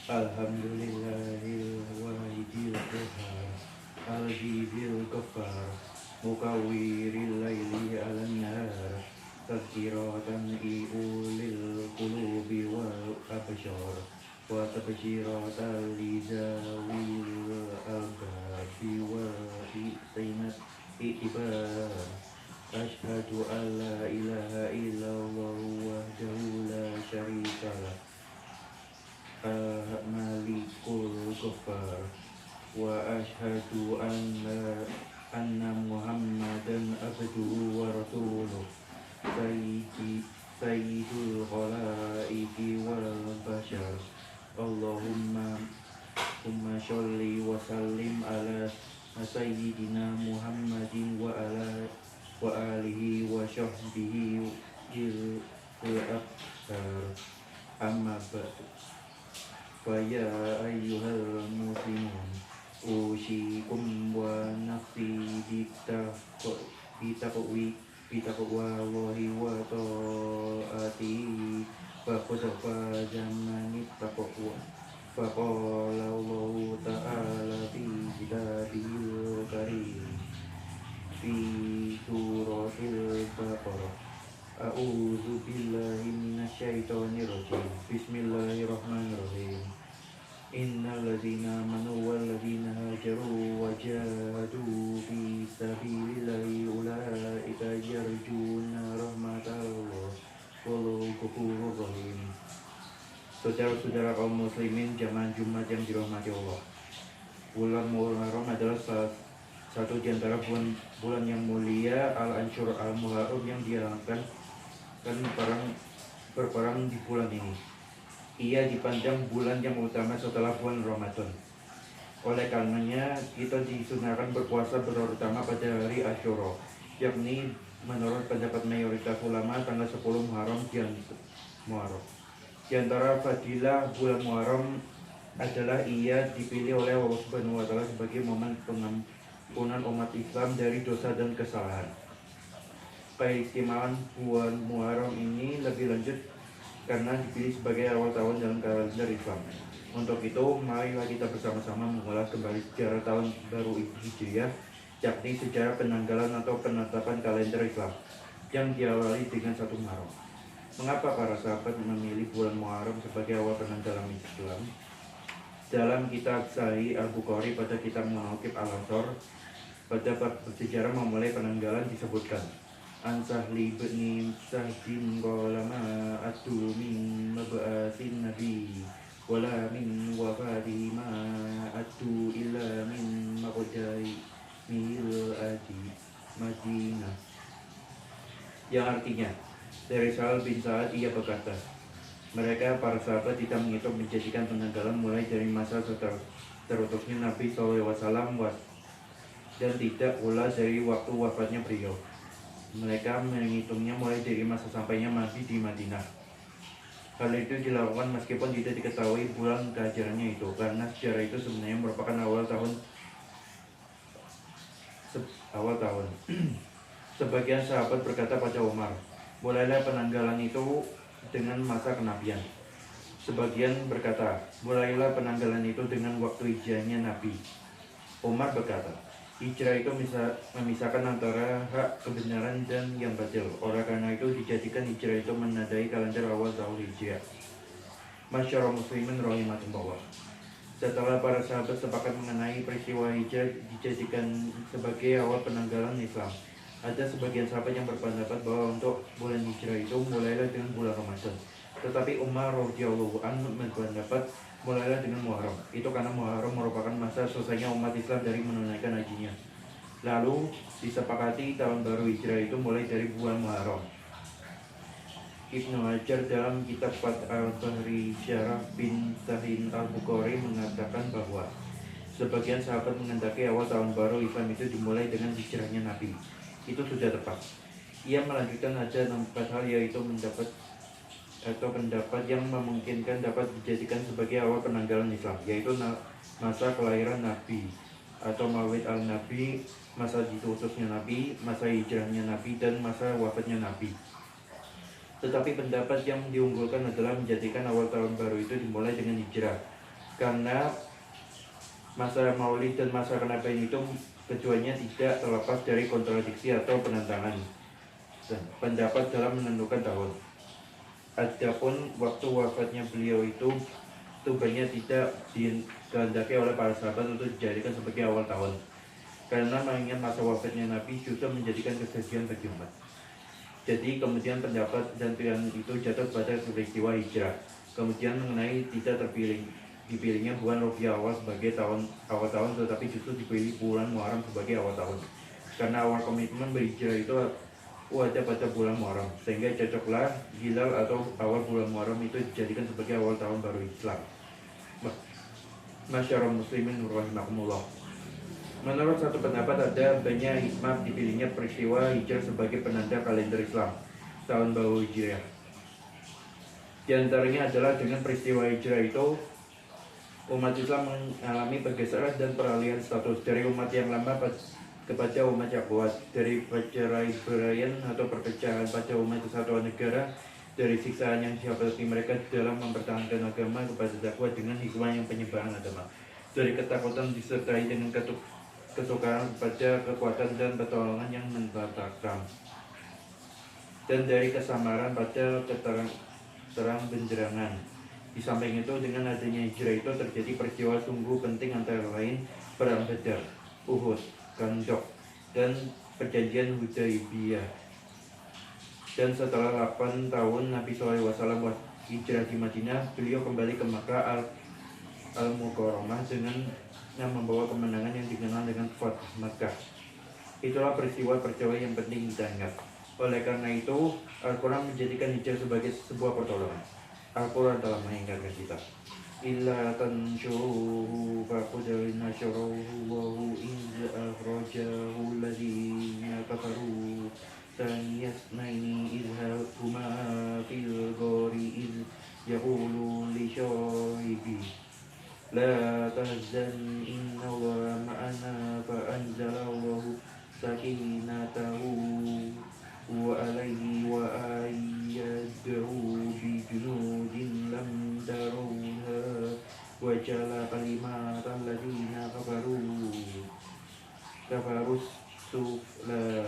Alhamdulillahil wahidil qahar, al-jibil ghafar, mukawwiril laili 'alan nahar, tadhkiratan liulil qulubi wal absyar, wa tabsyiratan lizawil albabi wa ihsanat i'tibar. Asyhadu an la ilaha illallah wahdahu la syarikalah, malikul ghafar, wa asyhadu anna muhammadan abduhu wa rasuluh, sayyidul khalaiqi wal bashar. Allahumma sholli wa sallim ala sayyidina Muhammadin wa alihi wa sahbihi jil akbar. Amma ba'du. Faya ayyuhal muslimun, usikum wa nafsi bitaqwallahi wa ta'atihi, faqad faza man ittaqwa. Faqala Allahu ta'ala fi kitabihil karim fi suratil Baqarah. A'udzu billahi minasyaitonir rajim. Bismillahirrahmanirrahim. Innal ladzina amanu wal ladzina hajaru wa jahadu fi sabilillahi ulaika yarjuna rahmatallah wallahu ghafurur rahim. Saudara-saudara kaum muslimin jamaah Jumat yang dirahmati Allah. Bulan Muharram adalah salah satu di antara bulan yang mulia, Al-Ansyur Al-Muharram, yang diharapkan berperang di bulan ini. Ia dipandang bulan yang utama setelah bulan Ramadan. Oleh karenanya kita disunahkan berpuasa terutama pada hari Asyura, yakni menurut pendapat mayoritas ulama tanggal 10 Muharram. Di antara fadilah bulan Muharram adalah ia dipilih oleh Allah Subhanahu wa taala sebagai momen pengampunan umat Islam dari dosa dan kesalahan. Keistimewaan bulan Muharram ini lebih lanjut karena dipilih sebagai awal tahun dalam kalender Islam. Untuk itu, marilah kita bersama-sama mengulas kembali sejarah tahun baru Hijriah, yakni sejarah penanggalan atau penetapan kalender Islam yang diawali dengan 1 Muharram. Mengapa para sahabat memilih bulan Muharram sebagai awal penanggalan Islam? Dalam kitab Sahih Al-Bukhari pada kitab Munaqib Al-Ansor, pada bab sejarah memulai penanggalan disebutkan, An Sahli bin Sahdin qala ma atu min mab'atsin nabi wala min wafati ma atu illa min maqdai mil adi Madinah, yang artinya, dari Sahal bin Sa'ad ia berkata, mereka para sahabat tidak menghitung menjadikan penanggalan mulai dari masa terutusnya Nabi SAW dan tidak pula dari waktu wafatnya beliau. Mereka menghitungnya mulai dari masa sampainya Nabi di Madinah. Hal itu dilakukan meskipun tidak diketahui bulan kelahirannya itu, karena sejarah itu sebenarnya merupakan awal tahun. Sebagian sahabat berkata pada Umar, mulailah penanggalan itu dengan masa kenabian. Sebagian berkata, mulailah penanggalan itu dengan waktu hijrahnya Nabi. Umar berkata, hijrah itu memisahkan antara hak kebenaran dan yang batil. Oleh karena itu dijadikan hijrah itu menandai kalender awal tahun Hijriah. Masyarakat muslimin rahimakumullah. Setelah para sahabat sepakat mengenai peristiwa hijrah dijadikan sebagai awal penanggalan Islam, ada sebagian sahabat yang berpendapat bahwa untuk bulan hijrah itu mulailah dengan bulan Ramadan. Tetapi Umar radhiyallahu anhu berpendapat mulailah dengan Muharram. Itu karena Muharram merupakan masa selesainya umat Islam dari menunaikan hajinya. Lalu disepakati tahun baru hijrah itu mulai dari bulan Muharram. Ibnu Hajar dalam kitab Fath al-Bahri Syarah bin Sahin al-Bukhari mengatakan bahwa sebagian sahabat menghendaki awal tahun baru Islam itu dimulai dengan hijrahnya Nabi. Itu sudah tepat. Ia melanjutkan ada 4 hal, yaitu pendapat yang memungkinkan dapat dijadikan sebagai awal penanggalan Islam, yaitu masa kelahiran Nabi atau Maulid al-Nabi, masa diutusnya Nabi, masa hijrahnya Nabi, dan masa wafatnya Nabi. Tetapi pendapat yang diunggulkan adalah menjadikan awal tahun baru itu dimulai dengan hijrah, Karena masa Maulid dan masa kenabian itu keduanya tidak terlepas dari kontradiksi atau penentangan dan pendapat dalam menentukan tahun. Adapun waktu wafatnya beliau itu tujuannya tidak dikehendaki oleh para sahabat untuk dijadikan sebagai awal tahun, karena mengingat masa wafatnya Nabi justru menjadikan kesedihan bagi umat. Jadi kemudian pendapat dan pilihan itu jatuh pada peristiwa hijrah. Kemudian mengenai tidak dipilihnya bulan Rabiul Awal sebagai awal tahun, tetapi justru dipilih bulan Muharram sebagai awal tahun, karena awal komitmen berhijrah itu ada pada bulan Muharram, sehingga cocoklah hilal atau awal bulan Muharram itu dijadikan sebagai awal tahun baru Islam. Masyarakat muslimin rahimakumullah. Menurut satu pendapat ada banyak hikmah dipilihnya peristiwa hijrah sebagai penanda kalender Islam tahun baru Hijriah. Di antaranya adalah dengan peristiwa hijrah itu umat Islam mengalami pergeseran dan peralihan status dari umat yang lama kepada umat yang kuat, dari perceraian atau perpecahan pada umat kesatuan negara, dari siksaan yang dihadapi mereka dalam mempertahankan agama kepada dakwah dengan hikmah yang penyebaran agama, dari ketakutan disertai dengan kesukaan pada kekuatan dan pertolongan yang mendatangkan, dan dari kesamaran pada terang benderangan. Di samping itu, dengan adanya hijrah itu terjadi peristiwa sungguh penting antara lain Perang Badar, Uhud, Khandaq, dan Perjanjian Hudaybiyah. Dan setelah 8 tahun Nabi SAW hijrah di Madinah, beliau kembali ke Makkah Al-Mukarramah dengan membawa kemenangan yang dikenal dengan Fath Makkah. Itulah peristiwa yang penting kita ingat. Oleh karena itu, Al-Quran menjadikan hijrah sebagai sebuah pertolongan. Al-Quran telah mengingatkan kita, illa tansyuruhu faqad nasyarahu wa iz akhrajahu alladhina kafaru taniyasnaini idhuma fil ghari iz yaqulu li syaibi la tahzan inna Allaha ma'ana fa anzalallahu sakinatahu wa alaihi wa ayyadahu bi junudin lam tarawha wa jala kalimatal ladina kafarus sufla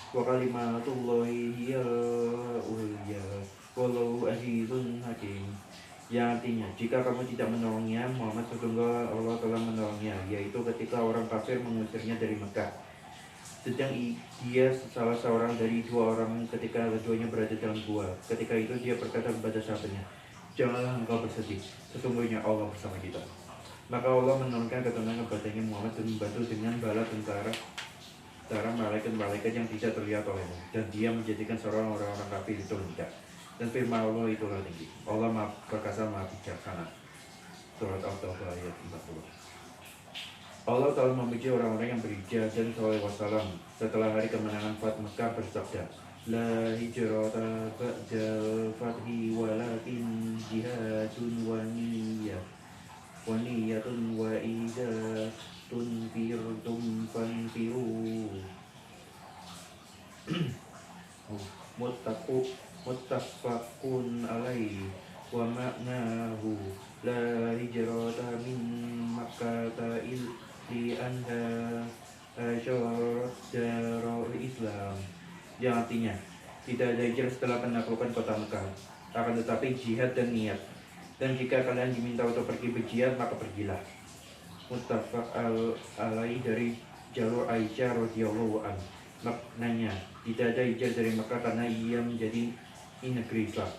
wa kalimatullahi hiyal ulya wallahu azizun hakim. Yang artinya, jika kamu tidak menolongnya, Muhammad sesungguhnya Allah telah menolongnya, yaitu ketika orang kafir mengusirnya dari Mekah, sedang dia salah seorang dari 2 orang ketika keduanya berada dalam gua. Ketika itu dia berkata kepada sahabatnya, janganlah engkau bersedih, sesungguhnya Allah bersama kita. Maka Allah menurunkan ketenangan kepadanya Muhammad dan membantu dengan bala tentara malaikat-malaikat yang tidak terlihat olehmu, dan dia menjadikan seorang orang-orang kafir itu tidak. Dan firman Allah itulah tinggi. Allah maha perkasa, maha bijaksana. Surat Al-Tawbah ayat 40. Allah telah memuji orang-orang yang berhijrah dan SAW setelah hari kemenangan Fath Makkah bersabda, la hijrata ba'dal fathi walakin jihadun wa niyatun wa idza tunfirtum fanfiru. Muttafaqun alaihi wa ma'nahu la hijrata min makkata li anda syarat darul Islam. Yang artinya, tidak ada hijrah setelah penaklukan kota Mekah, akan tetapi jihad dan niat. Dan jika kalian diminta untuk pergi berjihad, maka pergilah. Muttafaq alaihi dari jalur Aisyah radhiyallahu anha. Maknanya, tidak ada hijrah dari Mekah karena ia menjadi negeri Islam.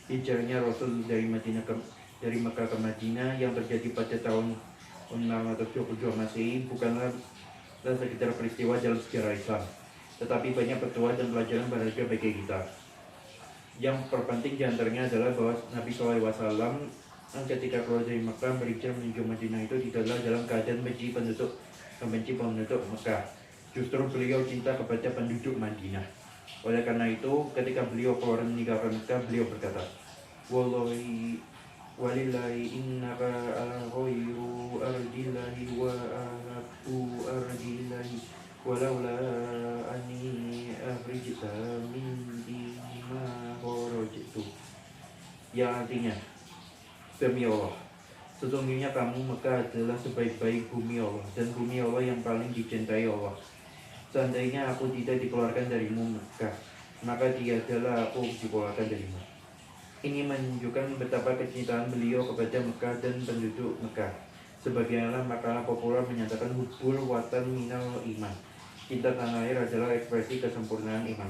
Hijrahnya Rasul dari Mekah ke Madinah yang terjadi pada tahun 672 Masehi bukanlah sekedar peristiwa dalam sejarah Islam, tetapi banyak petua dan pelajaran berharga bagi kita. Yang terpenting diantaranya adalah bahwa Nabi SAW ketika keluar dari Mekah berhijrah menuju Madinah itu tidaklah dalam keadaan membenci penduduk Mekah. Justru beliau cinta kepada penduduk Madinah. Oleh karena itu, ketika beliau keluar meninggalkan Mekah, beliau berkata, walillahi innaka ala khairu ardillahi wa ahabbu ardillahi walaula anni afrijta min dima kharajtu. Yang artinya, demi Allah, Sesungguhnya kamu Mekah adalah sebaik-baik bumi Allah, dan bumi Allah yang paling dicintai Allah. Seandainya aku tidak dikeluarkan darimu Mekah, maka tiadalah aku dikeluarkan darimu. Ini menunjukkan betapa kecintaan beliau kepada Mekah dan penduduk Mekah. Sebagaimana makalah populer menyatakan hubbul watan minal iman. Cinta tanah air adalah ekspresi kesempurnaan iman.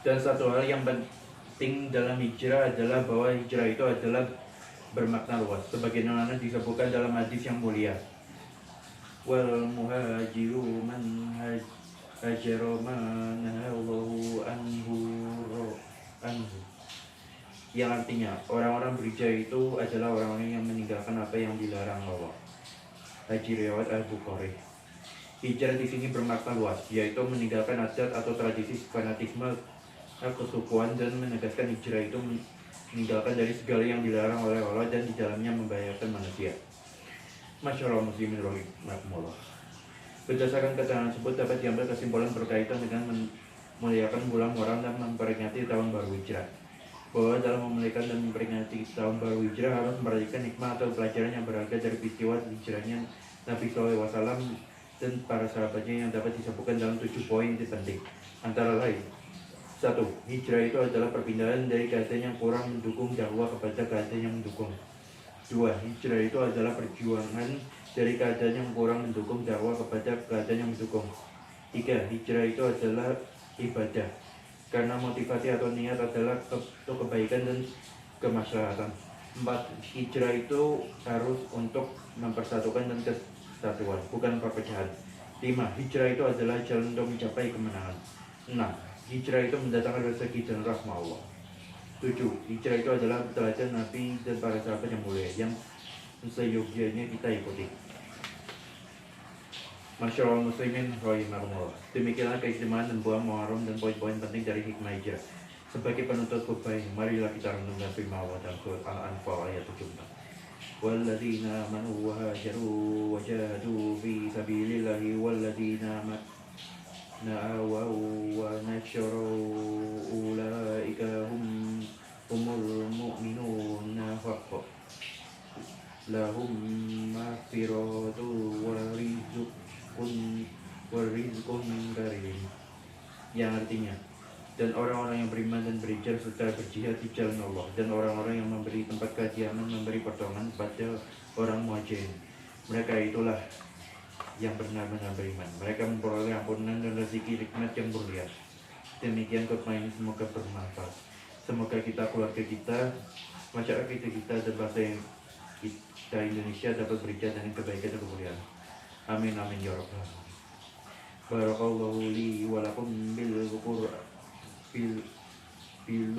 Dan satu hal yang penting dalam hijrah adalah bahwa hijrah itu adalah bermakna luas, sebagaimana disebutkan dalam hadis yang mulia. Wal muhajiru man hajara ma nahallahu anhu. Yang artinya orang-orang berhijrah itu adalah orang-orang yang meninggalkan apa yang dilarang Allah. Hadis riwayat Al-Bukhari. Hijrah di sini bermakna luas, yaitu meninggalkan adat atau tradisi fanatisme kesukuan, dan menegaskan hijrah itu meninggalkan dari segala yang dilarang oleh Allah dan di dalamnya membahayakan manusia. Masyaallah muslimin rahimahumullah. Berdasarkan keterangan tersebut dapat diambil kesimpulan berkaitan dengan memuliakan bulan Muharram dan memperingati tahun baru hijrah, bahwa dalam memuliakan dan memperingati tahun baru hijrah harus memperhatikan hikmah atau pelajaran yang berharga dari peristiwa hijrahnya Nabi SAW dan para sahabatnya yang dapat disebutkan dalam 7 poin penting. Antara lain, 1. Hijrah itu adalah perpindahan dari keadaan yang kurang mendukung dakwah kepada keadaan yang mendukung. 2. Hijrah itu adalah perjuangan dari keadaan yang kurang mendukung dakwah kepada keadaan yang mendukung. 3. Hijrah itu adalah ibadah, karena motivasi atau niat adalah untuk kebaikan dan kemaslahatan. 4. Hijrah itu harus untuk mempersatukan dan kesatuan, bukan perpecahan. 5. Hijrah itu adalah jalan untuk mencapai kemenangan. 6. Hijrah itu mendatangkan rezeki dan rahmat Allah. 7. Hijrah itu adalah teladan Nabi dan para sahabat yang mulia yang seyogyanya kita ikuti. Masyaallah muslimin rahimahumullah. Demikianlah keistimewaan dan buah Muharram dan poin-poin penting dari hikmah hijrah. Sebagai penutup khutbah, marilah kita renungkan firman Allah dalam surat Al-Anfal ayat 74. Walladzina amanu wa hajaru wa jahadu fi sabilillahi walladzina na'awaw wa nasyaru ulaika humul mu'minuna haqqan lahum maghfiratu wa rizqun karim. Yang artinya, dan orang-orang yang beriman dan berhijrah serta berjihad di jalan Allah, dan orang-orang yang memberi tempat kediaman, memberi pertolongan pada orang muhajirin, mereka itulah yang benar-benar beriman. Mereka memperoleh ampunan dan rezeki nikmat yang mulia. Demikian khutbah ini semoga bermanfaat. Semoga kita, keluarga kita, masyarakat kita dan bangsa yang kita Indonesia dapat berjalan dengan kebaikan dan kemuliaan. Amin amin ya rabbal alamin. Barakallahu li wa lakum bil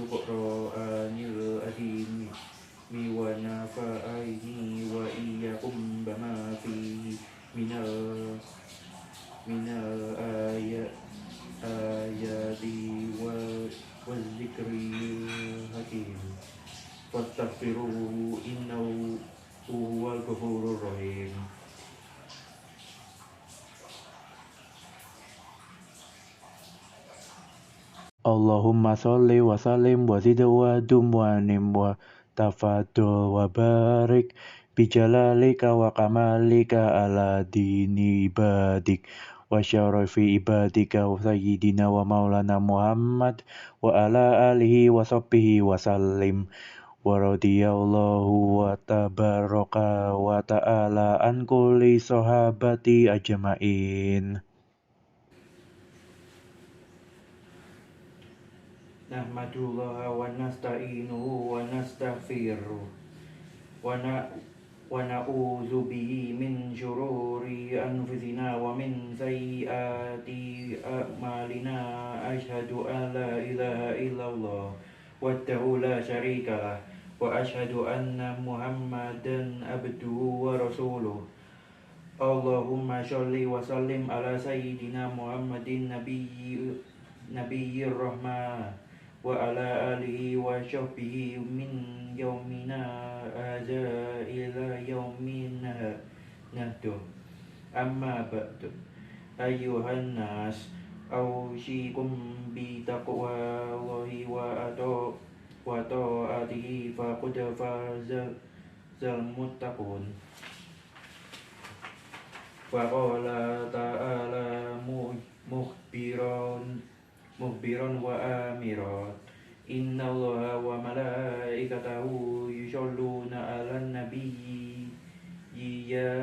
Qur'anil azim wa nafa'ani wa iyyakum bima fihi minal ayati wal zikril hakim. Fastaghfiruhu innahu huwal ghafurur rahim. Allahumma sholli wa sallim wa zid wa dum wa nim wa tafadul wa barik bijalalika wa kamalika ala dini ibadik wa syarafi ibadika wa sayyidina wa maulana Muhammad wa ala alihi wa sahbihi wa sallim wa radiyallahu wa tabaraka wa ta'ala an kulli sahabati ajma'in. Nahmadullah wa nasta'inuhu wa nastaghfiruh wa na'udzu bihi min syururi anfusina wa min sayyiati a'malina. Asyhadu an la ilaha illallah wahdahu la syarikalah wa asyhadu anna Muhammadan abduhu wa rasuluh. Allahumma sholli wa sallim ala sayyidina Muhammadin nabiyyir rahmah wa ala alihi wa sahbihi min yaumina hadza ila yaumin nahdu. Amma ba'du. Ayyuhan nas, أوصيكم بتقوى الله وطاعته فقد فاز المتقون. وقال تعالى مخبرا وآمرا إن الله وملائكته يصلون على النبي يا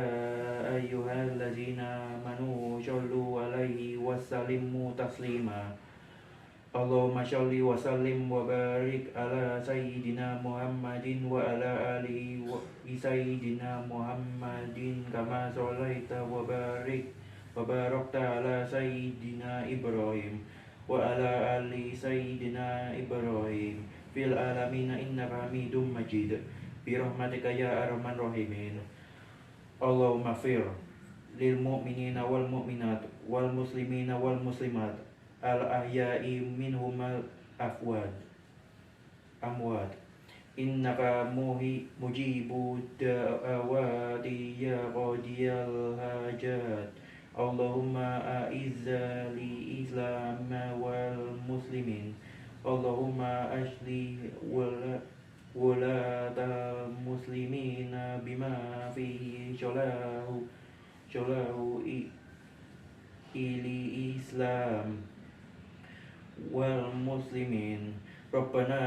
أيها الذين آمنوا صلوا عليه وسلموا تسليما. اللهم صل وسلم وبارك على سيدنا محمد وعلى آله سيدنا محمد كما صليت وباركت على سيدنا إبراهيم وعلى آل سيدنا إبراهيم في العالمين إنك حميد مجيد برحمتك يا أرحم الراحمين. اللهم اغفر للمؤمنين والمؤمنات والمسلمين والمسلمات الأحياء منهم الأموات إنك مجيب الدعوات يا قاضي الحاجات. اللهم أعز الإسلام والمسلمين. اللهم أصلح ولاة المسلمين بما فيه صلاح الإسلام والمسلمين. ربنا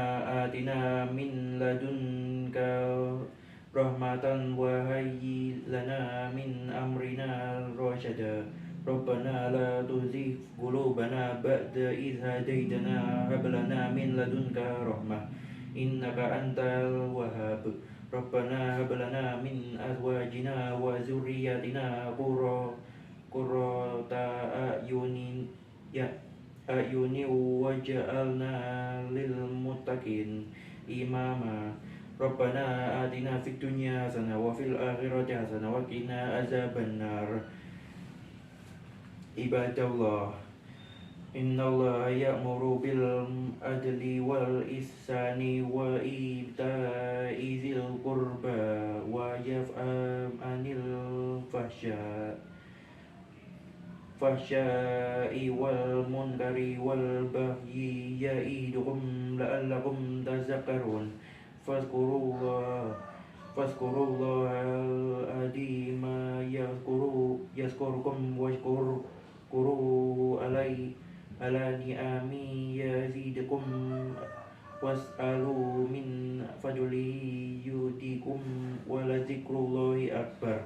آتنا من لدنك رحمة وهيئ لنا من أمرنا رشدا. ربنا لا تزغ قلوبنا بعد إذ هديتنا هب لنا من لدنك رحمة إنك أنت الوهاب. ربنا هب لنا من أزواجنا وذرياتنا قرة أعين واجعلنا للمتقين إماما. ربنا آتنا في الدنيا حسنة وفي الآخرة حسنة وقنا عذاب النار. عباد الله إن الله يأمر بالعدل والإحسان وإيتاء ذي القربى وينهى عن الفحشاء والمنكر والبغي يعظكم لعلكم تذكرون. فاذكروا الله العظيم يذكركم واشكروه على نعمه يزدكم واسألوا من فضله يؤتكم ولذكر الله أكبر.